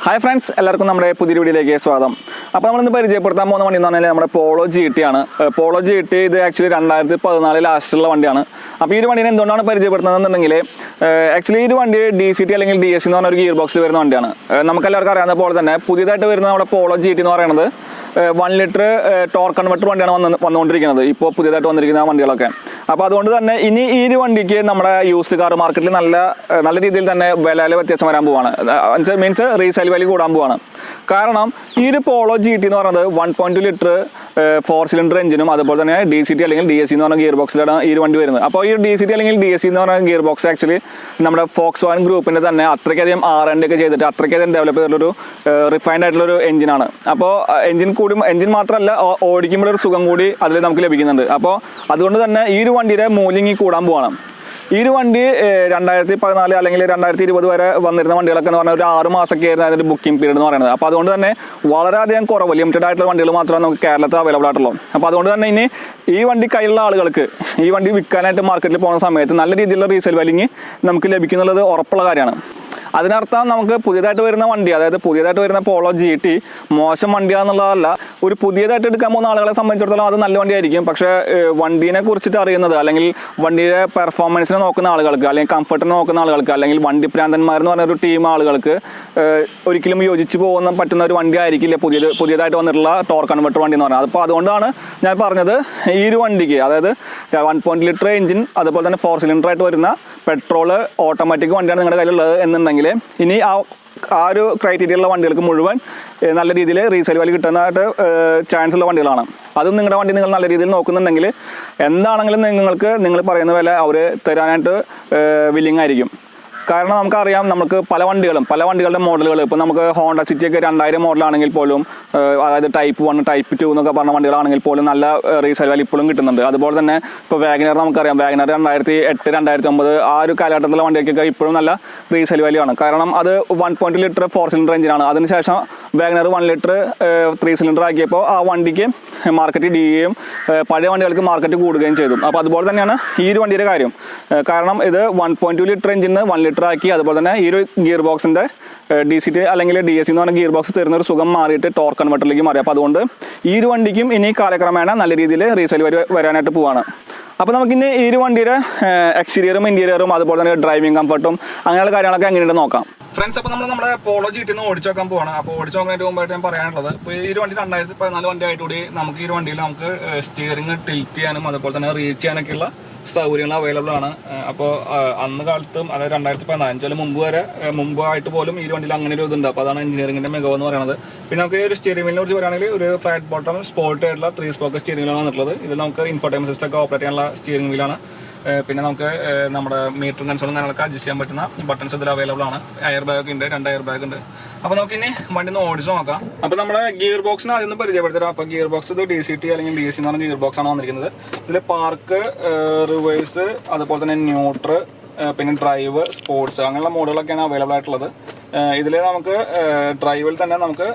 Hi friends, എല്ലാവർക്കും നമ്മുടെ പുതിയ വീഡിയോയിലേക്ക് സ്വാഗതം. അപ്പോൾ നമ്മളിന്ന് പരിചയപ്പെടുത്താൻ പോകുന്ന വണ്ടി എന്ന് പറഞ്ഞാൽ നമ്മുടെ പോളോ GT ആണ്. പോളോ GT ഇത് ആക്ച്വലി 2014 ലാസ്റ്റുള്ള വണ്ടിയാണ്. അപ്പോൾ ഈ ഒരു വണ്ടീനെ എന്തുകൊണ്ടാണ് പരിചയപ്പെടുത്തുന്നതെന്നുണ്ടെങ്കിൽ ആക്ച്വലി ഈ ഒരു വണ്ടി DCT അല്ലെങ്കിൽ DSC എന്ന് പറഞ്ഞ ഒരു ഗിയർ ബോക്സിൽ വരുന്ന വണ്ടിയാണ്. നമുക്കെല്ലാവർക്കും അറിയാവുന്ന പോലെ തന്നെ പുതിയതായിട്ട് വരുന്ന നമ്മുടെ പോളോ GT എന്ന് പറയുന്നത് 1 ലിറ്റർ ടോർക്ക് കൺവെർട്ടർ വണ്ടിയാണ് വന്നുകൊണ്ടിരിക്കുന്നത് ഇപ്പോൾ പുതിയതായിട്ട് വന്നിരിക്കുന്ന വണ്ടികളൊക്കെ. അപ്പോൾ അതുകൊണ്ട് തന്നെ ഇനി ഈ ഒരു വണ്ടിക്ക് നമ്മുടെ യൂസ്ഡ് കാർ മാർക്കറ്റിൽ നല്ല രീതിയിൽ തന്നെ വില വ്യത്യാസം വരാൻ പോവാണ്. മീൻസ് റീസെയിൽ വാല്യൂ കൂടാൻ പോവാണ്. കാരണം ഈ ഒരു പോളോ GT എന്ന് പറയുന്നത് 1.2 ലിറ്റർ 4 സിലിണ്ടർ എഞ്ചിനും അതുപോലെ തന്നെ DCT അല്ലെങ്കിൽ DSC എന്ന് പറഞ്ഞ ഗിയർ ബോക്സിലാണ് ഈ ഒരു വണ്ടി വരുന്നത്. അപ്പോൾ ഈ DCT അല്ലെങ്കിൽ DSC എന്ന് പറഞ്ഞ ഗിയർ ബോക്സ് ആക്ച്വലി നമ്മുടെ ഫോക്സ്വാഗൻ ഗ്രൂപ്പിൻ്റെ തന്നെ അത്രയ്ക്കധികം R&D ഒക്കെ ചെയ്തിട്ട് അത്രയ്ക്കധികം ഡെവലപ്പ് ചെയ്തിട്ടുള്ളൊരു റിഫൈൻഡ് ആയിട്ടുള്ളൊരു എഞ്ചിനാണ്. അപ്പോൾ എഞ്ചിൻ മാത്രമല്ല, ഓടിക്കുമ്പോഴൊരു സുഖം കൂടി അതിൽ നമുക്ക് ലഭിക്കുന്നുണ്ട്. അപ്പോൾ അതുകൊണ്ട് തന്നെ ഈ ഒരു വണ്ടിയുടെ മൂല്യം കൂടാൻ പോവാണ്. ഈ ഒരു വണ്ടി 2014 അല്ലെങ്കിൽ 2020 വരെ വന്നിരുന്ന വണ്ടികളൊക്കെ എന്ന് പറഞ്ഞാൽ ഒരു 6 മാസമൊക്കെ ആയിരുന്നു അതിൻ്റെ ബുക്കിംഗ് പീരീഡ് എന്ന് പറയുന്നത്. അപ്പോൾ അതുകൊണ്ട് തന്നെ വളരെയധികം കുറവ് ലിമിറ്റഡ് ആയിട്ടുള്ള വണ്ടികൾ മാത്രമേ നമുക്ക് കേരളത്തിൽ അവൈലബിൾ ആയിട്ടുള്ളൂ. അപ്പോൾ അതുകൊണ്ട് തന്നെ ഇനി ഈ വണ്ടി കയ്യിലുള്ള ആളുകൾക്ക് ഈ വണ്ടി വിൽക്കാനായിട്ട് മാർക്കറ്റിൽ പോകുന്ന സമയത്ത് നല്ല രീതിയിലുള്ള റീസെയിൽ വാല്യൂ നമുക്ക് ലഭിക്കുന്നുള്ളത് ഉറപ്പുള്ള കാര്യമാണ്. അതിനർത്ഥം നമുക്ക് പുതിയതായിട്ട് വരുന്ന വണ്ടി, അതായത് പുതിയതായിട്ട് വരുന്ന പോളോ GT മോശം വണ്ടിയാണെന്നുള്ളതല്ല. ഒരു പുതിയതായിട്ട് എടുക്കാൻ പോകുന്ന ആളുകളെ സംബന്ധിച്ചിടത്തോളം അത് നല്ല വണ്ടിയായിരിക്കും. പക്ഷേ വണ്ടീനെ കുറിച്ചിട്ട് അറിയുന്നത് അല്ലെങ്കിൽ വണ്ടിയുടെ പെർഫോമൻസിനെ നോക്കുന്ന ആളുകൾക്ക്, അല്ലെങ്കിൽ കംഫർട്ടിനെ നോക്കുന്ന ആളുകൾക്ക്, അല്ലെങ്കിൽ വണ്ടി പ്രാന്തന്മാരെന്ന് പറഞ്ഞൊരു ടീം ആളുകൾക്ക് ഒരിക്കലും യോജിച്ച് പോകുന്ന പറ്റുന്ന ഒരു വണ്ടി ആയിരിക്കില്ല പുതിയതായിട്ട് വന്നിട്ടുള്ള ടോർക്ക് കൺവെർട്ടർ വണ്ടി എന്ന് പറഞ്ഞത്. അപ്പോൾ അതുകൊണ്ടാണ് ഞാൻ പറഞ്ഞത് ഈ ഒരു വണ്ടിക്ക്, അതായത് 1.2 ലിറ്റർ എഞ്ചിൻ അതുപോലെ തന്നെ 4 സിലിണ്ടർ ആയിട്ട് വരുന്ന പെട്രോൾ ഓട്ടോമാറ്റിക് വണ്ടിയാണ് നിങ്ങളുടെ കയ്യിലുള്ളത് എന്നുണ്ടെങ്കിൽ ഇനി ആ ഒരു ക്രൈറ്റീരിയയുള്ള വണ്ടികൾക്ക് മുഴുവൻ നല്ല രീതിയിൽ റീസെയിൽ വാല്യൂ കിട്ടാനായിട്ട് ചാൻസ് ഉള്ള വണ്ടികളാണ്. അതും നിങ്ങളുടെ വണ്ടി നിങ്ങൾ നല്ല രീതിയിൽ നോക്കുന്നുണ്ടെങ്കിൽ എന്താണെങ്കിലും നിങ്ങൾ പറയുന്ന വില അവർ തരാനായിട്ട് വില്ലിങ് ആയിരിക്കും. കാരണം നമുക്കറിയാം, നമുക്ക് പല വണ്ടികളുടെ മോഡലുകൾ, ഇപ്പോൾ നമുക്ക് ഹോണ്ട സിറ്റിയൊക്കെ 2000 മോഡലാണെങ്കിൽ പോലും, അതായത് ടൈപ്പ് 1 ടൈപ്പ് 2 എന്നൊക്കെ പറഞ്ഞ വണ്ടികളാണെങ്കിൽ പോലും നല്ല റീസെയിൽ വാല്യൂ ഇപ്പോഴും കിട്ടുന്നുണ്ട്. അതുപോലെ തന്നെ ഇപ്പോൾ വാഗനർ നമുക്കറിയാം, വാഗനർ 2008 2009 ആ ഒരു കാലഘട്ടത്തിലുള്ള വണ്ടിയൊക്കെ ഇപ്പോഴും നല്ല റീസെയിൽ വാല്യൂ ആണ്. കാരണം അത് 1.2 ലിറ്റർ 4 സിലിണ്ടർ എഞ്ചിനാണ്. അതിനുശേഷം വാഗനർ 1 ലിറ്റർ 3 സിലിണ്ടർ ആക്കിയപ്പോൾ ആ വണ്ടിക്ക് മാർക്കറ്റ് ഇടുകയും പഴയ വണ്ടികൾക്ക് മാർക്കറ്റ് കൂടുകയും ചെയ്തു. അപ്പോൾ അതുപോലെ തന്നെയാണ് ഈ ഒരു വണ്ടിയുടെ കാര്യം. കാരണം ഇത് 1.2 ലിറ്റർ എഞ്ചിന് 1 ലിറ്റർ ആക്കി, അതുപോലെ തന്നെ ഈ ഒരു ഗിയർ ബോക്സിൻ്റെ DCT അല്ലെങ്കിൽ DSC എന്ന് പറഞ്ഞ ഗിയർ ബോക്സ് തരുന്ന ഒരു സുഖം മാറിയിട്ട് ടോർക്ക് കൺവെർട്ടറിലേക്ക് മാറി. അപ്പോൾ അതുകൊണ്ട് ഈ ഒരു വണ്ടിക്കും ഇനി കാലക്രമേണ നല്ല രീതിയിൽ റീസെയിൽ വരാനായിട്ട് പോവാണ്. അപ്പോൾ നമുക്കിന്ന് ഈ ഒരു വണ്ടിയുടെ എക്സ്റ്റീരിയറും ഇന്റീരിയറും അതുപോലെ തന്നെ ഡ്രൈവിംഗ് കംഫർട്ടും അങ്ങനെയുള്ള കാര്യങ്ങളൊക്കെ എങ്ങനെയുണ്ട് നോക്കാം. ഫ്രണ്ട്സ്, അപ്പോൾ നമ്മുടെ പോളോ GT ഓടിച്ചു നോക്കാൻ പോവാണ്. അപ്പോൾ ഓടിച്ചു നോക്കാനായിട്ട് മുമ്പായിട്ട് ഞാൻ പറയാനുള്ളത്, ഇപ്പോൾ ഈ ഒരു വണ്ടി 2014 വണ്ടിയായിട്ട് കൂടി നമുക്ക് ഈ ഒരു വണ്ടിയിൽ നമുക്ക് സ്റ്റിയറിംഗ് ടിൽറ്റ് ചെയ്യാനും അതുപോലെ തന്നെ റീച്ച് ചെയ്യാനൊക്കെയുള്ള സൗകര്യങ്ങൾ അവൈലബിൾ ആണ്. അപ്പോൾ അന്ന് കാലത്തും, അതായത് 2015 മുമ്പായിട്ട് പോലും ഈ വണ്ടിയിൽ അങ്ങനെ ഒരു ഇതുണ്ട്. അപ്പോൾ അതാണ് എഞ്ചിനീയറിംഗിന്റെ മികവെന്ന് പറയുന്നത്. പിന്നെ നമുക്ക് ഒരു സ്റ്റിയറിംഗ് വീലിനെ കുറിച്ച് പറയുകയാണെങ്കിൽ ഒരു ഫ്ലാറ്റ് ബോട്ടം സ്പോർട്ട് ആയിട്ടുള്ള 3 സ്പോക്ക് സ്റ്റിയറിംഗ് വീലാണ് വന്നിട്ടുള്ളത്. ഇതിൽ നമുക്ക് ഇൻഫോർടൈൻമെന്റ് സിസ്റ്റം ഒക്കെ ഓപ്പറേറ്റ് ചെയ്യാനുള്ള സ്റ്റിയറിംഗ് വീലാണ്. പിന്നെ നമുക്ക് നമ്മുടെ മീറ്റർ കൺസോളും കാര്യങ്ങളൊക്കെ അഡ്ജസ്റ്റ് ചെയ്യാൻ പറ്റുന്ന ബട്ടൺസ് ഇതിൽ അവൈലബിൾ ആണ്. എയർ ബാഗ് ഉണ്ട്, 2 എയർ ബാഗ് ഉണ്ട്. അപ്പോൾ നമുക്ക് ഇനി വണ്ടി ഒന്ന് ഓടിച്ചു നോക്കാം. അപ്പോൾ നമ്മുടെ ഗിയർ ബോക്സിന് ആദ്യം ഒന്ന് പരിചയപ്പെടുത്തരാം. അപ്പോൾ ഗിയർ ബോക്സ് ഇത് DCT അല്ലെങ്കിൽ DSC എന്ന് പറഞ്ഞ ഗിയർ ബോക്സ് ആണ് വന്നിരിക്കുന്നത്. ഇതിൽ പാർക്ക്, റിവേഴ്സ്, അതുപോലെ തന്നെ ന്യൂട്രൽ, പിന്നെ ഡ്രൈവ്, സ്പോർട്സ് അങ്ങനെയുള്ള മോഡുകളൊക്കെയാണ് അവൈലബിൾ ആയിട്ടുള്ളത്. ഇതിൽ നമുക്ക് ഡ്രൈവിൽ തന്നെ നമുക്ക്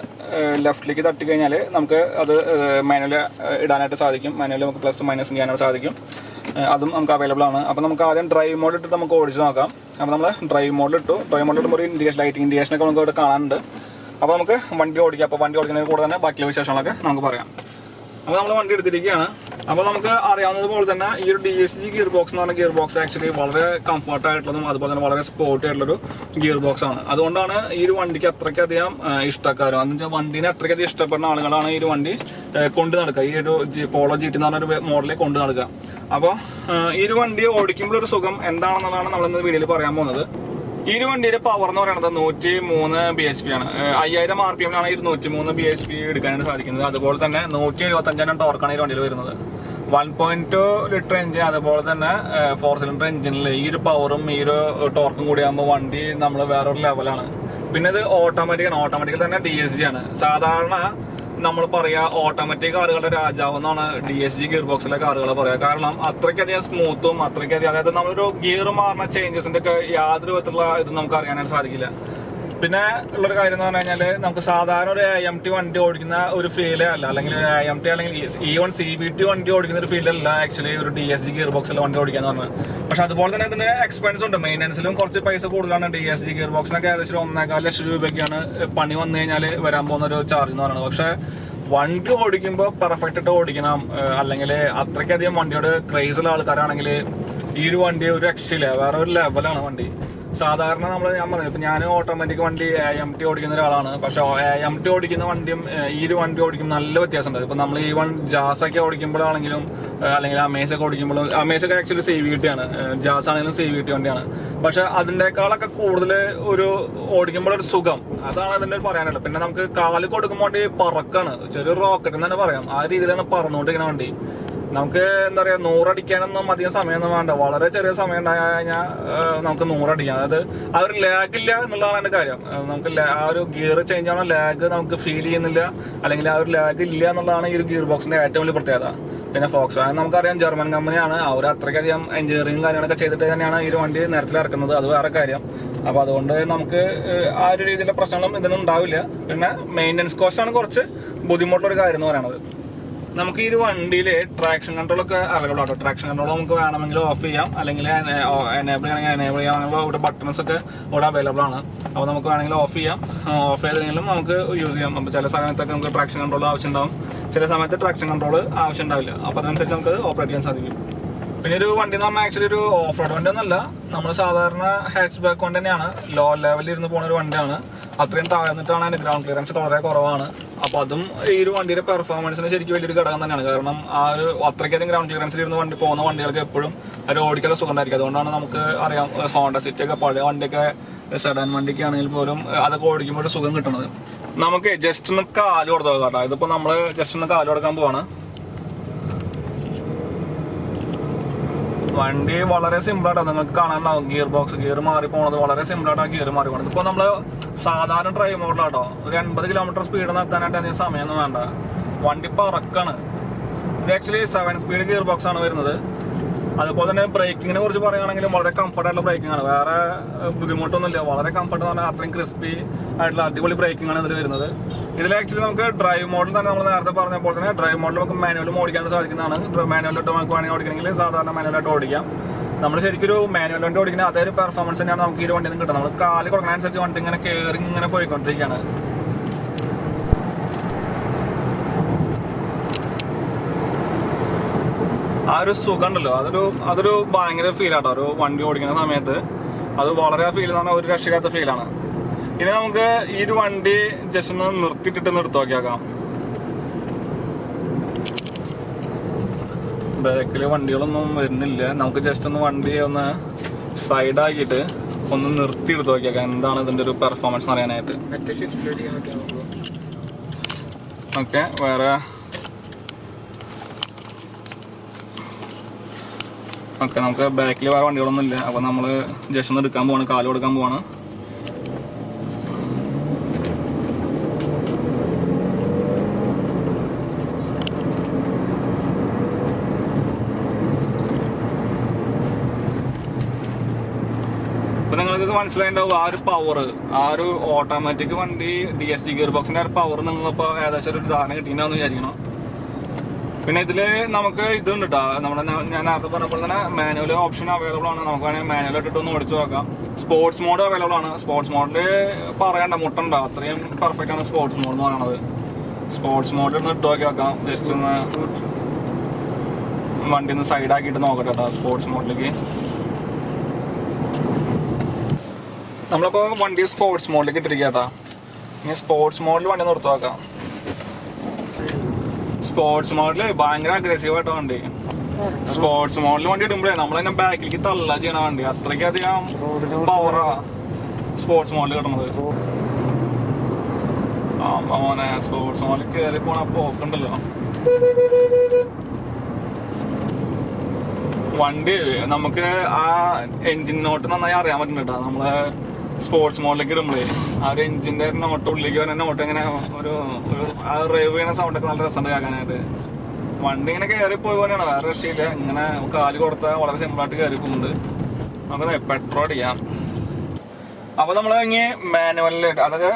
ലെഫ്റ്റിലേക്ക് തട്ടി കഴിഞ്ഞാൽ നമുക്ക് അത് മാനുവൽ ഇടാനായിട്ട് സാധിക്കും. മാനുവൽ നമുക്ക് പ്ലസ് മൈനസ് ചെയ്യാനായിട്ട് സാധിക്കും. അതും നമുക്ക് അവൈലബിൾ ആണ്. അപ്പോൾ നമുക്ക് ആദ്യം ഡ്രൈവ് മോഡ് ഇട്ടിട്ട് നമുക്ക് ഓടിച്ച് നോക്കാം. അപ്പോൾ നമ്മൾ ഡ്രൈവ് മോഡിൽ ഇടുമ്പോൾ ഒരു ലൈറ്റിംഗ് ഇൻഡിക്കേഷനൊക്കെ നമുക്ക് ഇവിടെ കാണാനുണ്ട്. അപ്പോൾ നമുക്ക് വണ്ടി ഓടിക്കാം. അപ്പോൾ വണ്ടി ഓടിക്കുന്നതിന് കൂടെ തന്നെ ബാക്കിയുള്ള വിശേഷങ്ങളൊക്കെ നമുക്ക് പറയാം. അപ്പോൾ നമ്മൾ വണ്ടി എടുത്തിരിക്കുകയാണ്. അപ്പോൾ നമുക്ക് അറിയാവുന്നതുപോലെ തന്നെ ഈ ഒരു DSG ഗിയർ ബോക്സ് എന്ന് പറഞ്ഞ ഗിയർ ബോക്സ് ആക്ച്വലി വളരെ കംഫർട്ട് ആയിട്ടുള്ളതും അതുപോലെ തന്നെ വളരെ സ്പോർട്ടി ആയിട്ടുള്ളൊരു ഗിയർ ബോക്സ് ആണ്. അതുകൊണ്ടാണ് ഈ ഒരു വണ്ടിക്ക് അത്രയ്ക്കധികം ഇഷ്ടക്കാരും, അതെന്ന് വെച്ചാൽ വണ്ടീനെ അത്രയ്ക്കധികം ഇഷ്ടപ്പെടുന്ന ആളുകളാണ് ഈ ഒരു വണ്ടി കൊണ്ടു നടക്കുക. ഈ ഒരു പോളോ GT എന്ന് പറഞ്ഞൊരു മോഡലിൽ കൊണ്ടു നടക്കുക. അപ്പോൾ ഈ ഒരു വണ്ടി ഓടിക്കുമ്പോൾ ഒരു സുഖം എന്താണെന്നുള്ളതാണ് നമ്മളിന്ന് വീഡിയോയിൽ പറയാൻ പോകുന്നത്. ഈ ഒരു വണ്ടിയുടെ പവർ എന്ന് പറയുന്നത് 103 bhp ആണ്. 5000 RPM ഈ 103 bhp എടുക്കാനായിട്ട് സാധിക്കുന്നത്. അതുപോലെ തന്നെ 175 ടോർക്കാണ് ഈ വണ്ടിയിൽ വരുന്നത്. 1.2 ലിറ്റർ എഞ്ചിൻ അതുപോലെ തന്നെ 4 സിലിണ്ടർ എഞ്ചിനിൽ ഈ ഒരു പവറും ഈ ഒരു ടോർക്കും കൂടി ആകുമ്പോൾ വണ്ടി നമ്മൾ വേറൊരു ലെവലാണ്. പിന്നെ ഇത് ഓട്ടോമാറ്റിക്കൽ തന്നെ DSG ആണ്. സാധാരണ നമ്മൾ പറയാ ഓട്ടോമാറ്റിക് കാറുകളുടെ രാജാവ് എന്നാണ് DSG ഗിയർ ബോക്സിലെ കാറുകൾ പറയാ. കാരണം അത്രയ്ക്കധികം സ്മൂത്തും അതായത് നമ്മളൊരു ഗിയർ മാറുന്ന ചേഞ്ചസിന്റെ ഒക്കെ യാതൊരു വിധത്തിലുള്ള ഇതും നമുക്ക് അറിയാനായിട്ട് സാധിക്കില്ല. പിന്നെ ഉള്ളൊരു കാര്യം എന്ന് പറഞ്ഞു കഴിഞ്ഞാൽ നമുക്ക് സാധാരണ ഒരു AMT വണ്ടി ഓടിക്കുന്ന ഒരു ഫീലേ അല്ല, അല്ലെങ്കിൽ ഒരു AMT അല്ലെങ്കിൽ ഈവൺ CVT വണ്ടി ഓടിക്കുന്ന ഒരു ഫീലല്ല ആക്ച്വലി ഒരു DSG ഗിയർ ബോക്സിലെ വണ്ടി ഓടിക്കാന്ന് പറഞ്ഞത്. പക്ഷെ അതുപോലെ തന്നെ ഇതിന് എക്സ്പെൻസ് ഉണ്ട്, മെയിൻ്റനൻസിലും കുറച്ച് പൈസ കൂടുതലാണ്. DSG ഗിയർ ബോക്സിനൊക്കെ ഏകദേശം 1.25 ലക്ഷം രൂപയ്ക്കാണ് പണി വന്നു കഴിഞ്ഞാൽ വരാൻ പോകുന്ന ഒരു ചാർജ് എന്ന് പറയുന്നത്. പക്ഷെ വണ്ടി ഓടിക്കുമ്പോൾ പെർഫെക്റ്റ് ആയിട്ട് ഓടിക്കണം, അല്ലെങ്കിൽ അത്രയ്ക്കധികം വണ്ടിയോട് ക്രേസുള്ള ആൾക്കാരാണെങ്കിൽ ഈ ഒരു വണ്ടി ഒരു രക്ഷയില്ല, വേറെ ഒരു ലെവലാണ് വണ്ടി. സാധാരണ ഞാൻ പറഞ്ഞു ഇപ്പം ഞാൻ ഓട്ടോമാറ്റിക് വണ്ടി AMT ഓടിക്കുന്ന ഒരാളാണ്. പക്ഷെ AMT ഓടിക്കുന്ന വണ്ടിയും ഈ ഒരു വണ്ടി ഓടിക്കുമ്പോൾ നല്ല വ്യത്യാസമുണ്ട്. ഇപ്പം നമ്മൾ ജാസൊക്കെ ഓടിക്കുമ്പോഴാണെങ്കിലും അല്ലെങ്കിൽ അമേസൊക്കെ ഓടിക്കുമ്പോഴും, അമേസൊക്കെ ആക്ച്വലി CVT ആണ്, ജാസ് ആണെങ്കിലും CVT വണ്ടിയാണ്. പക്ഷെ അതിൻ്റെക്കാളൊക്കെ കൂടുതൽ ഒരു ഓടിക്കുമ്പോഴൊരു സുഖം, അതാണ് അതിൻ്റെ പറയാനുള്ളത്. പിന്നെ നമുക്ക് കാല് കൊടുക്കുമ്പോൾ വണ്ടി പറക്കാണ്, ചെറിയൊരു റോക്കറ്റ് എന്ന് തന്നെ പറയാം. ആ രീതിയിലാണ് പറന്നുകൊണ്ടിരിക്കുന്ന വണ്ടി. നമുക്ക് എന്താ പറയുക, 100 അടിക്കാനൊന്നും അധികം സമയമൊന്നും വേണ്ട, വളരെ ചെറിയ സമയം ഉണ്ടായി കഴിഞ്ഞാൽ നമുക്ക് 100 അടിക്കാം. അതായത് ആ ഒരു ലാഗ് ഇല്ല എന്നുള്ളതാണ് എൻ്റെ കാര്യം. നമുക്ക് ആ ഒരു ഗിയർ ചേഞ്ച് ആണോ ലാഗ് നമുക്ക് ഫീൽ ചെയ്യുന്നില്ല, അല്ലെങ്കിൽ ആ ഒരു ലാഗ് ഇല്ല എന്നുള്ളതാണ് ഈ ഒരു ഗിയർ ബോക്സിന്റെ ഏറ്റവും വലിയ പ്രത്യേകത. പിന്നെ ഫോക്സ് വാഗൺ നമുക്കറിയാം ജർമ്മൻ കമ്പനിയാണ്, അവർ അത്രയ്ക്കധികം എഞ്ചിനീയറിംഗ് കാര്യങ്ങളൊക്കെ ചെയ്തിട്ട് തന്നെയാണ് ഈ ഒരു വണ്ടി നേരത്തിൽ ഇറക്കുന്നത്, അത് വേറെ കാര്യം. അപ്പോൾ അതുകൊണ്ട് നമുക്ക് ആ ഒരു രീതിയിലുള്ള പ്രശ്നങ്ങളും ഇതിനും ഉണ്ടാവില്ല. പിന്നെ മെയിൻ്റനൻസ് കോസ്റ്റ് ആണ് കുറച്ച് ബുദ്ധിമുട്ടുള്ളൊരു കാര്യം എന്ന് പറയുന്നത്. നമുക്ക് ഈ ഒരു വണ്ടിയിൽ ട്രാക്ഷൻ കൺട്രോൾ ഒക്കെ അവൈലബിൾ ആട്ടോ. ട്രാക്ഷൻ കൺട്രോൾ നമുക്ക് വേണമെങ്കിൽ ഓഫ് ചെയ്യാം, അല്ലെങ്കിൽ എനേബിൾ ചെയ്യണമെങ്കിൽ എനേബിൾ ചെയ്യാമെന്നുള്ള ഇവിടെ ബട്ടൺസ് ഒക്കെ ഇവിടെ അവൈലബിൾ ആണ്. അപ്പോൾ നമുക്ക് വേണമെങ്കിൽ ഓഫ് ചെയ്യാം, ഓഫ് ചെയ്തെങ്കിലും നമുക്ക് യൂസ് ചെയ്യാം. അപ്പോൾ ചില സമയത്തൊക്കെ നമുക്ക് ട്രാക്ഷൻ കൺട്രോൾ ആവശ്യം ഉണ്ടാവും, ചില സമയത്ത് ട്രാക്ഷൻ കൺട്രോൾ ആവശ്യം ഉണ്ടാവില്ല. അപ്പോൾ അതിനനുസരിച്ച് നമുക്ക് ഓപ്പറേറ്റ് ചെയ്യാൻ സാധിക്കും. പിന്നെ ഒരു വണ്ടി എന്ന് പറഞ്ഞാൽ ആക്ച്വലി ഒരു ഓഫ് റോഡ് വണ്ടി ഒന്നല്ല, നമ്മൾ സാധാരണ ഹാച്ച് ബാക്ക് വണ്ടി തന്നെയാണ്, ലോ ലെവലിൽ ഇരുന്ന് പോകുന്ന ഒരു വണ്ടിയാണ്. അത്രയും താഴ്ന്നിട്ടാണ് അതിന്റെ ഗ്രൗണ്ട് ക്ലിയറൻസ് വളരെ കുറവാണ്. അപ്പൊ അതും ഈ ഒരു വണ്ടിയുടെ പെർഫോമൻസിന് ശരിക്കും വലിയൊരു ഘടകം തന്നെയാണ്. കാരണം ആ ഒരു അത്രയ്ക്കധികം ഗ്രൗണ്ട് ക്ലിയറൻസിൽ ഇരുന്ന് വണ്ടി പോകുന്ന വണ്ടികൾക്ക് എപ്പോഴും ഒരു ഓടിക്കാൻ സുഖം ഉണ്ടായിരിക്കും. അതുകൊണ്ടാണ് നമുക്ക് അറിയാം ഹോണ്ട സിറ്റി ഒക്കെ പഴയ വണ്ടിയൊക്കെ സെഡാൻ വണ്ടിക്ക് ആണെങ്കിൽ പോലും അതൊക്കെ ഓടിക്കുമ്പോൾ ഒരു സുഖം കിട്ടുന്നത്. നമുക്ക് ജസ്റ്റ് ഒന്ന് കാല് കൊടുത്തു കേട്ടോ. ഇതിപ്പോ നമ്മള് ജസ്റ്റ് ഒന്ന് കാല് കൊടുക്കാൻ പോവാണ്. വണ്ടി വളരെ സിമ്പിളായിട്ടാണ് നിങ്ങൾക്ക് കാണാനുണ്ടാവും. ഗിയർ മാറി പോണത് വളരെ സിമ്പിളായിട്ടാണ് ഗിയർ മാറി പോണത്. ഇപ്പോൾ നമ്മള് സാധാരണ ഡ്രൈവ് മോഡലാട്ടോ, ഒരു 80 കിലോമീറ്റർ സ്പീഡ് നിർത്താനായിട്ട് അധികം സമയമൊന്നും വേണ്ട, വണ്ടി പറക്കാണ്. ഇത് ആക്ച്വലി 7 സ്പീഡ് ഗിയർ ബോക്സ് ആണ് വരുന്നത്. അതുപോലെ തന്നെ ബ്രേക്കിങ്ങിനെ കുറിച്ച് പറയുകയാണെങ്കിൽ വളരെ കംഫർട്ട് ആയിട്ടുള്ള ബ്രേക്കിംഗ് ആണ്, വേറെ ബുദ്ധിമുട്ടൊന്നുമില്ല. വളരെ കംഫർട്ട് എന്ന് പറഞ്ഞാൽ അത്രയും ക്രിസ്പി ആയിട്ടുള്ള അടിപൊളി ബ്രേക്കിംഗ് ആണ് ഇതിൽ വരുന്നത്. ഇതിൽ ആക്ച്വലി നമുക്ക് ഡ്രൈവ് മോഡൽ തന്നെ നമ്മൾ നേരത്തെ പറഞ്ഞപ്പോൾ തന്നെ ഡ്രൈവ് മോഡൽ നമുക്ക് മാനുവൽ ഓടിക്കാൻ സാധിക്കുന്നതാണ്. മാനുവലിട്ട് നമുക്ക് വേണമെങ്കിൽ ഓടിക്കണമെങ്കിൽ സാധാരണ മാനുവലായിട്ട് ഓടിക്കാം. നമ്മൾ ശരിക്കും ഒരു മാനുവൽ വണ്ടി ഓടിക്കുന്ന അതേ ഒരു പെർഫോമൻസ് തന്നെയാണ് നമുക്ക് ഈ ഒരു വണ്ടിയിൽ നിന്ന് കിട്ടുന്നത്. നമ്മൾ കാല് കൊടുക്കുന്നതനുസരിച്ച് വണ്ടി ഇങ്ങനെ കയറി ഇങ്ങനെ പോയിക്കൊണ്ടിരിക്കുകയാണ്. ആ ഒരു സുഖം ഉണ്ടല്ലോ, അതൊരു ഭയങ്കര ഫീലാട്ടോ ഒരു വണ്ടി ഓടിക്കുന്ന സമയത്ത്. അത് വളരെ ഫീൽ എന്ന് പറഞ്ഞാൽ ഒരു രക്ഷയില്ലാത്ത ഫീലാണ്. ഇനി നമുക്ക് ഈ ഒരു വണ്ടി ജസ്റ്റ് ഒന്ന് നിർത്തിയിട്ടിട്ട് എടുത്തു നോക്കിയാക്കാം. ബാക്കിൽ വണ്ടികളൊന്നും വരുന്നില്ല. നമുക്ക് ജസ്റ്റ് ഒന്ന് വണ്ടി ഒന്ന് സൈഡാക്കിയിട്ട് ഒന്ന് നിർത്തി എടുത്തു നോക്കിയാക്കാം എന്താണ് ഇതിന്റെ ഒരു പെർഫോമൻസ് അറിയാനായിട്ട്. ഓക്കെ, വേറെ ഓക്കെ, നമുക്ക് ബാക്കിൽ വേറെ വണ്ടികളൊന്നും ഇല്ല. അപ്പോൾ നമ്മൾ ജസ്റ്റ് ഒന്ന് എടുക്കാൻ പോവാണ്, കാല് കൊടുക്കാൻ പോവാണ്. ഇപ്പൊ നിങ്ങൾക്ക് മനസ്സിലായിട്ടുണ്ടാവും ആ ഒരു പവർ, ആ ഒരു ഓട്ടോമാറ്റിക് വണ്ടി DSG ഗിയർ ബോക്സിന്റെ ആ ഒരു പവർ നിങ്ങളിപ്പോൾ ഏകദേശം ഒരു ധാരണ കിട്ടിയിട്ടുണ്ടാവുമെന്ന് വിചാരിക്കണം. പിന്നെ ഇതില് നമുക്ക് ഇതുണ്ട് കേട്ടോ, നമ്മുടെ ഞാൻ നേരത്തെ പറഞ്ഞപ്പോൾ തന്നെ മാനുവൽ ഓപ്ഷൻ അവൈലബിൾ ആണ്. നമുക്ക് വേണമെങ്കിൽ മാനുവൽ ഇട്ടിട്ട് ഒന്ന് ഓടിച്ചു നോക്കാം. സ്പോർട്സ് മോഡ് അവൈലബിൾ ആണ്. സ്പോർട്സ് മോഡില് പറയണ്ട മുട്ടുണ്ടോ, അത്രയും പെർഫെക്റ്റ് ആണ് സ്പോർട്സ് മോഡ് എന്ന് പറയുന്നത്. സ്പോർട്സ് മോഡിൽ ഒന്ന് ഇട്ട് നോക്കി നോക്കാം. ജസ്റ്റ് ഒന്ന് വണ്ടി ഒന്ന് സൈഡാക്കിയിട്ട് നോക്കട്ടെ കേട്ടോ സ്പോർട്സ് മോഡിലേക്ക്. നമ്മളിപ്പോൾ വണ്ടി സ്പോർട്സ് മോഡിലേക്ക് ഇട്ടിരിക്കുക കേട്ടോ. ഇനി സ്പോർട്സ് മോഡിൽ വണ്ടി നിർത്തി നോക്കാം. സ്പോർട്സ് മോഡല് ഭയങ്കര അഗ്രസീവ് ആയിട്ട് വണ്ടി. സ്പോർട്സ് മോഡൽ വണ്ടി ഇടുമ്പോഴേ നമ്മൾ തന്നെ ബാക്കിലേക്ക് തള്ള ചെയ്യണ വണ്ടി, അത്രയ്ക്ക് അധികം പവറാ സ്പോർട്സ് മോഡൽ കിട്ടുന്നത്. ആ മോനെ, സ്പോർട്സ് മോഡൽ കയറി പോണ പോക്കുണ്ടല്ലോ. വണ്ടി നമുക്ക് ആ എൻജിൻ നോട്ട് നന്നായി അറിയാൻ പറ്റുന്നുണ്ട് നമ്മള് സ്പോർട്സ് മോഡിലേക്ക് ഇടുമ്പോഴേ. ആ ഒരു എഞ്ചിന്റെ നോട്ട് ഉള്ളിലേക്ക് വരുന്ന നോട്ട് ഇങ്ങനെ ഒരു ആ റേവ് ചെയ്യണ സൗണ്ടൊക്കെ നല്ല രസമുണ്ട് കേൾക്കാനായിട്ട്. വണ്ടി ഇങ്ങനെ കയറി പോയി പോലെയാണ്, വേറെ രക്ഷയില്ല. ഇങ്ങനെ കാല് കൊടുത്താൽ വളരെ സിമ്പിളായിട്ട് കയറി പോകുന്നുണ്ട്. നമുക്ക് പെട്രോൾ അടിക്കാം. അപ്പോൾ നമ്മൾ ഇങ്ങനെ മാനുവലിൽ, അതായത്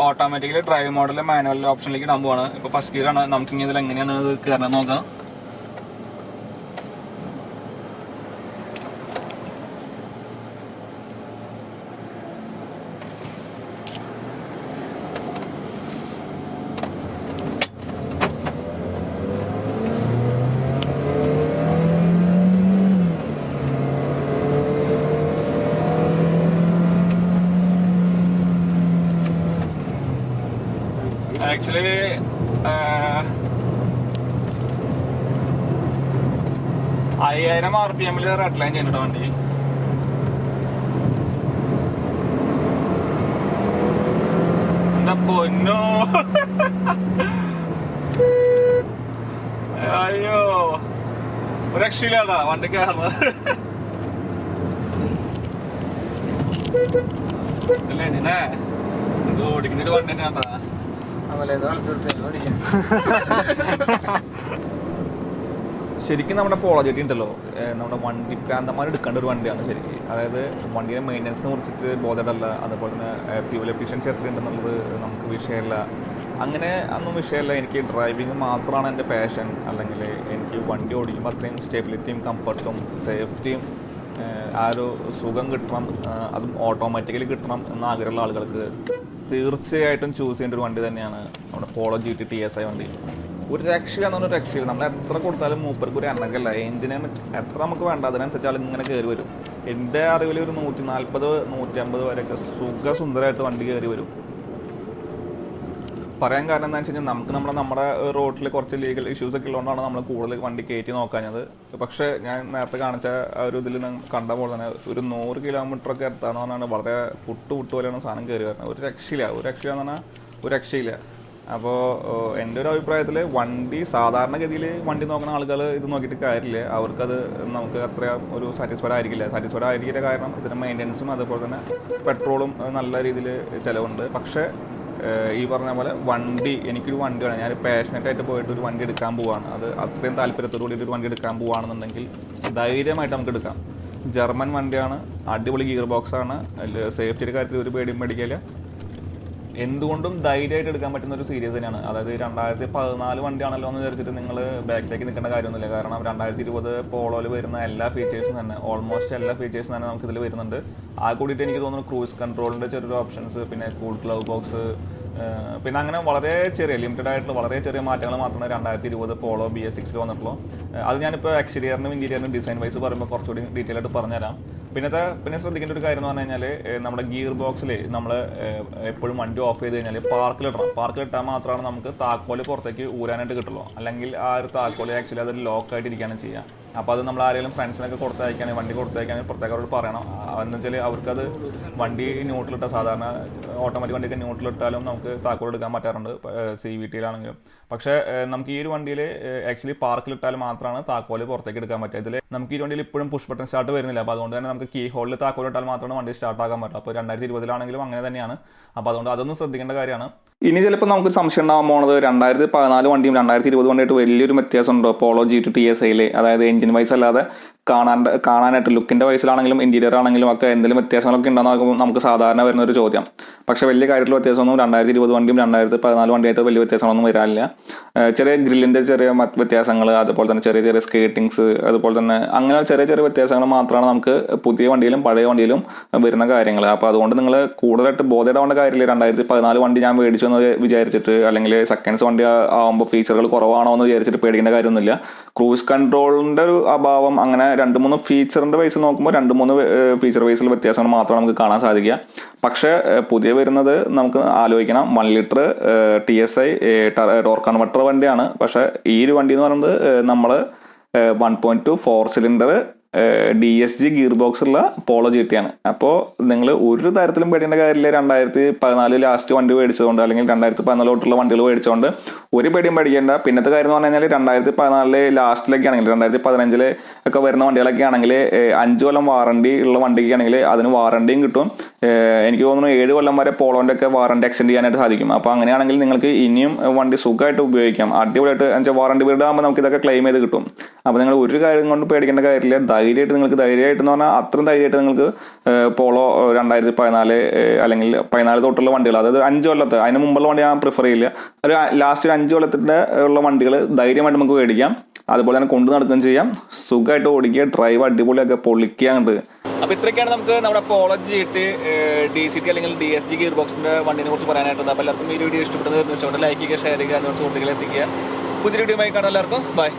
ഓട്ടോമാറ്റിക്കലി ഡ്രൈവ് മോഡൽ മാനുവൽ ഓപ്ഷനിലേക്ക് ഇടാൻ പോവാണ്. ഇപ്പോൾ ഫസ്റ്റ് ഗിയർ ആണ്. നമുക്ക് ഇനി ഇതിൽ എങ്ങനെയാണ് ഇത് കയറുന്നത് നോക്കാം. ആക്ച്വലി 5000 RPM റെഡ് ലൈൻ ചെയ്യുന്നുണ്ടോ വണ്ടി. എന്താ പൊന്നോ, അയ്യോ ഒരു രക്ഷയില്ലാടാ വണ്ടി കയറുന്നത്. അല്ലേ ഇതിനെ ഇത് ഓടിക്കുന്നൊരു വണ്ടി തന്നെയാണ്ടാ. ശരിക്കും നമ്മുടെ പോളോ ജെട്ടി ഉണ്ടല്ലോ, നമ്മുടെ വണ്ടി പ്രാന്തന്മാർ എടുക്കേണ്ട ഒരു വണ്ടിയാണ് ശരിക്കും. അതായത് വണ്ടിയുടെ മെയിൻ്റനൻസിനെ കുറിച്ചിട്ട് ബോധമല്ല, അതുപോലെ തന്നെ ഫ്യൂവൽ എഫിഷ്യൻസി എത്ര ഉണ്ടെന്നുള്ളത് നമുക്ക് വിഷയമല്ല, അങ്ങനെ ഒന്നും വിഷയമല്ല. എനിക്ക് ഡ്രൈവിങ് മാത്രമാണ് എൻ്റെ പാഷൻ. അല്ലെങ്കിൽ എനിക്ക് വണ്ടി ഓടിക്കുമ്പോൾ അത്രയും സ്റ്റെബിലിറ്റിയും കംഫർട്ടും സേഫ്റ്റിയും ആ ഒരു സുഖം കിട്ടണം, അതും ഓട്ടോമാറ്റിക്കലി കിട്ടണം എന്ന് ആഗ്രഹമുള്ള ആളുകൾക്ക് തീർച്ചയായിട്ടും ചൂസ് ചെയ്യേണ്ട ഒരു വണ്ടി തന്നെയാണ് നമ്മുടെ പോളോ GT TSI വണ്ടി. ഒരു രക്ഷയില്ല, ഒരു രക്ഷയില്ല. നമ്മൾ എത്ര കൊടുത്താലും മൂപ്പർക്ക് ഒരു എണ്ണക്കല്ല. എഞ്ചിനാണ് എത്ര നമുക്ക് വേണ്ട അതിനനുസരിച്ച് ആൾ ഇങ്ങനെ കയറി വരും. എൻ്റെ അറിവിൽ ഒരു 140, 150 വരെയൊക്കെ സുഖസുന്ദരമായിട്ട് വണ്ടി കയറി വരും. പറയാൻ കാരണം എന്താണെന്ന് വെച്ച് കഴിഞ്ഞാൽ നമ്മുടെ റോഡിൽ കുറച്ച് ലീഗൽ ഇഷ്യൂസ് ഒക്കെ ഉള്ളതുകൊണ്ടാണ് നമ്മൾ കൂടുതൽ വണ്ടി കയറ്റി നോക്കാഞ്ഞത്. പക്ഷേ ഞാൻ നേരത്തെ കാണിച്ച ആ ഒരു ഇതിൽ കണ്ട പോലെ തന്നെ ഒരു 100 കിലോമീറ്ററൊക്കെ എത്താന്ന് പറഞ്ഞാൽ വളരെ പുട്ട് പോലെയാണ് സാധനം കയറി വരുന്നത്. ഒരു രക്ഷയില്ല എന്ന് പറഞ്ഞാൽ ഒരു രക്ഷയില്ല. അപ്പോൾ എൻ്റെ ഒരു അഭിപ്രായത്തിൽ വണ്ടി സാധാരണഗതിയിൽ വണ്ടി നോക്കുന്ന ആളുകൾ ഇത് നോക്കിയിട്ട് കാര്യമില്ല. അവർക്കത് നമുക്ക് അത്ര ഒരു സാറ്റിസ്ഫൈഡ് ആയിരിക്കില്ല. കാരണം ഇതിൻ്റെ മെയിൻ്റനൻസും അതുപോലെ തന്നെ പെട്രോളും നല്ല രീതിയിൽ ചിലവുണ്ട്. പക്ഷേ ഈ പറഞ്ഞ പോലെ വണ്ടി, എനിക്കൊരു വണ്ടി വേണം, ഞാൻ പാഷനറ്റായിട്ട് പോയിട്ട് ഒരു വണ്ടി എടുക്കാൻ പോവാണ്, അത് അത്രയും താല്പര്യത്തോടു കൂടിയിട്ട് ഒരു വണ്ടി എടുക്കാൻ പോവുകയാണെന്നുണ്ടെങ്കിൽ ധൈര്യമായിട്ട് നമുക്ക് എടുക്കാം. ജർമ്മൻ വണ്ടിയാണ്, അടിപൊളി ഗിയർ ബോക്സാണ്, അതിൽ സേഫ്റ്റിയുടെ കാര്യത്തിൽ ഒരു പേടിയും പേടിക്കില്ല. എന്തുകൊണ്ടും ധൈര്യമായിട്ട് എടുക്കാൻ പറ്റുന്ന ഒരു സീരീസ് തന്നെയാണ്. അതായത് 2014 വണ്ടിയാണല്ലോ എന്ന് വിചാരിച്ചിട്ട് നിങ്ങൾ ബാക്കിലേക്ക് നിൽക്കേണ്ട കാര്യമൊന്നുമില്ല. കാരണം 2020 പോളോയിൽ വരുന്ന എല്ലാ ഫീച്ചേഴ്സും തന്നെ, ഓൾമോസ്റ്റ് എല്ലാ ഫീച്ചേഴ്സും തന്നെ നമുക്കിതിൽ വരുന്നുണ്ട്. ആ കൂടിയിട്ട് എനിക്ക് തോന്നുന്നു ക്രൂസ് കൺട്രോളിൻ്റെ ചെറിയൊരു ഓപ്ഷൻസ്, പിന്നെ കൂൾ ഗ്ലൗ ബോക്സ്, പിന്നെ അങ്ങനെ വളരെ ചെറിയ ലിമിറ്റഡ് ആയിട്ടുള്ള വളരെ ചെറിയ മാറ്റങ്ങൾ മാത്രമേ 2020 പോളോ BS6 വന്നിട്ടുള്ളൂ. അത് ഞാനിപ്പോൾ എക്സ്റ്റീരിയറിനും ഇൻറ്റീരിയറിനും ഡിസൈൻ വൈസ് പറയുമ്പോൾ കുറച്ചുകൂടി ഡീറ്റെയിൽ ആയിട്ട് പറഞ്ഞുതരാം. പിന്നെ ശ്രദ്ധിക്കേണ്ട ഒരു കാര്യം എന്ന് പറഞ്ഞു കഴിഞ്ഞാൽ, നമ്മുടെ ഗിയർ ബോക്സിൽ നമ്മൾ എപ്പോഴും വണ്ടി ഓഫ് ചെയ്ത് കഴിഞ്ഞാൽ പാർക്കിലിട്ടാൽ മാത്രമാണ് നമുക്ക് താക്കോല് പുറത്തേക്ക് ഊരാനായിട്ട് കിട്ടുള്ളൂ. അല്ലെങ്കിൽ ആ ഒരു താക്കോല് ആക്ച്വലി അത് ലോക്കായിട്ട് ഇരിക്കുകയാണ് ചെയ്യുക. അപ്പോൾ അത് നമ്മൾ ആരെങ്കിലും ഫ്രണ്ട്സിനൊക്കെ വണ്ടി കൊടുത്തയക്കാണെങ്കിൽ പ്രത്യേകം അവരോട് പറയണം. എന്ന് വെച്ചാൽ അവർക്കത് വണ്ടി ന്യൂട്രലിട്ടാൽ, സാധാരണ ഓട്ടോമാറ്റിക് വണ്ടിയൊക്കെ ന്യൂട്രലിട്ടാലും നമുക്ക് താക്കോൽ എടുക്കാൻ പറ്റാറുണ്ട് CVT-യിലാണെങ്കിലും. പക്ഷേ നമുക്ക് ഈ ഒരു വണ്ടിയിൽ ആക്ച്വലി പാർക്കിലിട്ടാൽ മാത്രമാണ് താക്കോല് പുറത്തേക്ക് എടുക്കാൻ പറ്റുക. ഇതിൽ നമുക്ക് ഈ വണ്ടിയിൽ ഇപ്പോഴും പുഷ് ബട്ടൺ സ്റ്റാർട്ട് വരുന്നില്ല. അപ്പോൾ അതുകൊണ്ട് തന്നെ നമുക്ക് കീ ഹോളിൽ താക്കോൽ ഇട്ടാൽ മാത്രമാണ് വണ്ടി സ്റ്റാർട്ട് ആക്കാൻ പറ്റും. അപ്പോൾ 2020 അങ്ങനെ തന്നെയാണ്. അപ്പോൾ അതുകൊണ്ട് അതൊന്നും ശ്രദ്ധിക്കേണ്ട കാര്യമാണ്. ഇനി ചിലപ്പോൾ നമുക്കൊരു സംശയം ഉണ്ടാകാൻ പോകുന്നത്, 2014 വണ്ടിയും 2020 വണ്ടിയായിട്ട് വലിയൊരു വ്യത്യാസമുണ്ടോ പോളോ GT TSIയിൽ? അതായത് എഞ്ചിൻ വൈസ് അല്ലാതെ കാണാനായിട്ട് ലുക്കിൻ്റെ വയസ്സിലാണെങ്കിലും ഇൻറ്റീരിയർ ആണെങ്കിലും ഒക്കെ എന്തെങ്കിലും വ്യത്യാസങ്ങളൊക്കെ ഉണ്ടെന്ന് നമുക്ക് സാധാരണ വരുന്ന ഒരു ചോദ്യം. പക്ഷേ വലിയ കാര്യത്തിലുള്ള വ്യത്യാസമൊന്നും 2020 വണ്ടിയും 2014 വണ്ടിയായിട്ട് വലിയ വ്യത്യാസങ്ങളൊന്നും വരാനില്ല. ചെറിയ ഗ്രില്ലിൻ്റെ ചെറിയ വ്യത്യാസങ്ങൾ, അതുപോലെ തന്നെ ചെറിയ ചെറിയ സ്കേറ്റിങ്സ്, അതുപോലെ തന്നെ അങ്ങനെ ചെറിയ ചെറിയ വ്യത്യാസങ്ങൾ മാത്രമാണ് നമുക്ക് പുതിയ വണ്ടിയിലും പഴയ വണ്ടിയിലും വരുന്ന കാര്യങ്ങൾ. അപ്പോൾ അതുകൊണ്ട് നിങ്ങൾ കൂടുതലായിട്ട് ബോധേടാവേണ്ട കാര്യമില്ല. 2014 വണ്ടി ഞാൻ മേടിച്ചു എന്ന് വിചാരിച്ചിട്ട്, അല്ലെങ്കിൽ സെക്കൻഡ്സ് വണ്ടി ആകുമ്പോൾ ഫീച്ചറുകൾ കുറവാണോ എന്ന് വിചാരിച്ചിട്ട് പേടിക്കേണ്ട കാര്യമൊന്നുമില്ല. ക്രൂസ് കൺട്രോളിൻ്റെ ഒരു അഭാവം, അങ്ങനെ 2-3 ഫീച്ചറിൻ്റെ വൈസ് നോക്കുമ്പോൾ 2-3 ഫീച്ചർ വൈസിൽ വ്യത്യാസങ്ങൾ മാത്രമാണ് നമുക്ക് കാണാൻ സാധിക്കുക. പക്ഷേ പുതിയ വരുന്നത് നമുക്ക് ആലോചിക്കണം, 1 ലിറ്റർ TSI ടോർക്ക് കൺവെർട്ടർ വണ്ടിയാണ്. പക്ഷേ ഈ ഒരു വണ്ടി എന്ന് പറയുന്നത് നമ്മൾ 1.2 4 സിലിണ്ടർ DSG ഗിയർ ബോക്സ് ഉള്ള പോളോ GT ആണ്. അപ്പോൾ നിങ്ങൾ ഒരു തരത്തിലും പേടിക്കേണ്ട കാര്യമില്ല. 2014 ലാസ്റ്റ് വണ്ടി മേടിച്ചതുകൊണ്ട്, അല്ലെങ്കിൽ 2014 തൊട്ടുള്ള വണ്ടികൾ മേടിച്ചുകൊണ്ട് ഒരു പേടിയും പേടിക്കേണ്ട. പിന്നത്തെ കാര്യം എന്ന് പറഞ്ഞു കഴിഞ്ഞാൽ 2014 ലാസ്റ്റിലൊക്കെ ആണെങ്കിൽ, 2015 ഒക്കെ വരുന്ന വണ്ടികളൊക്കെ ആണെങ്കിൽ 5 കൊല്ലം വാറണ്ടി ഉള്ള വണ്ടിക്ക് ആണെങ്കിൽ അതിന് വാറണ്ടിയും കിട്ടും. എനിക്ക് തോന്നുന്നു 7 കൊല്ലം വരെ പോളോൻ്റെ ഒക്കെ വാറണ്ടി എക്സ്റ്റെൻഡ് ചെയ്യാനായിട്ട് സാധിക്കും. അപ്പോൾ അങ്ങനെയാണെങ്കിൽ നിങ്ങൾക്ക് ഇനിയും വണ്ടി സുഖമായിട്ട് ഉപയോഗിക്കാം. അടിപൊളിയായിട്ട് വാറണ്ടി പീരീഡ് ആകുമ്പോൾ നമുക്ക് ഇതൊക്കെ ക്ലെയിം ചെയ്ത് കിട്ടും. അപ്പോൾ നിങ്ങൾ ഒരു കാര്യം കൊണ്ട് പേടിക്കേണ്ട കാര്യമില്ല. ധൈര്യമായിട്ട് എന്ന് പറഞ്ഞാൽ അത്രയും ധൈര്യമായിട്ട് നിങ്ങൾക്ക് പോളോ 2014 അല്ലെങ്കിൽ 14 തൊട്ടുള്ള വണ്ടികൾ, അതായത് 5 കൊല്ലത്തെ അതിന് മുമ്പുള്ള വണ്ടി ഞാൻ പ്രിഫർ ചെയ്യില്ല. ഒരു ലാസ്റ്റ് 5 കൊല്ലത്തിൻ്റെ ഉള്ള വണ്ടികൾ ധൈര്യമായിട്ട് നമുക്ക് മേടിക്കാം. അതുപോലെ തന്നെ കൊണ്ടു നടക്കുകയും ചെയ്യാം. സുഖമായിട്ട് ഓടിക്കുക, ഡ്രൈവ് അടിപൊളിയൊക്കെ പൊളിക്കാണ്ട്. അപ്പോൾ ഇത്രയൊക്കെയാണ് നമുക്ക് നമ്മുടെ പോളോ GT DCT അല്ലെങ്കിൽ DSG ഗിയർ ബോക്സിൻ്റെ വണ്ടിനെ കുറിച്ച് പറയാനായിട്ടുണ്ട്. അപ്പോൾ എല്ലാവർക്കും ഈ വീഡിയോ ഇഷ്ടപ്പെട്ടത് ലൈക്ക് ചെയ്യുക, ഷെയർ ചെയ്യുക, സുഹൃത്തുക്കളെ എത്തിക്കുക. പുതിയ വീഡിയോ ആയി കാണാം. എല്ലാവർക്കും ബൈ.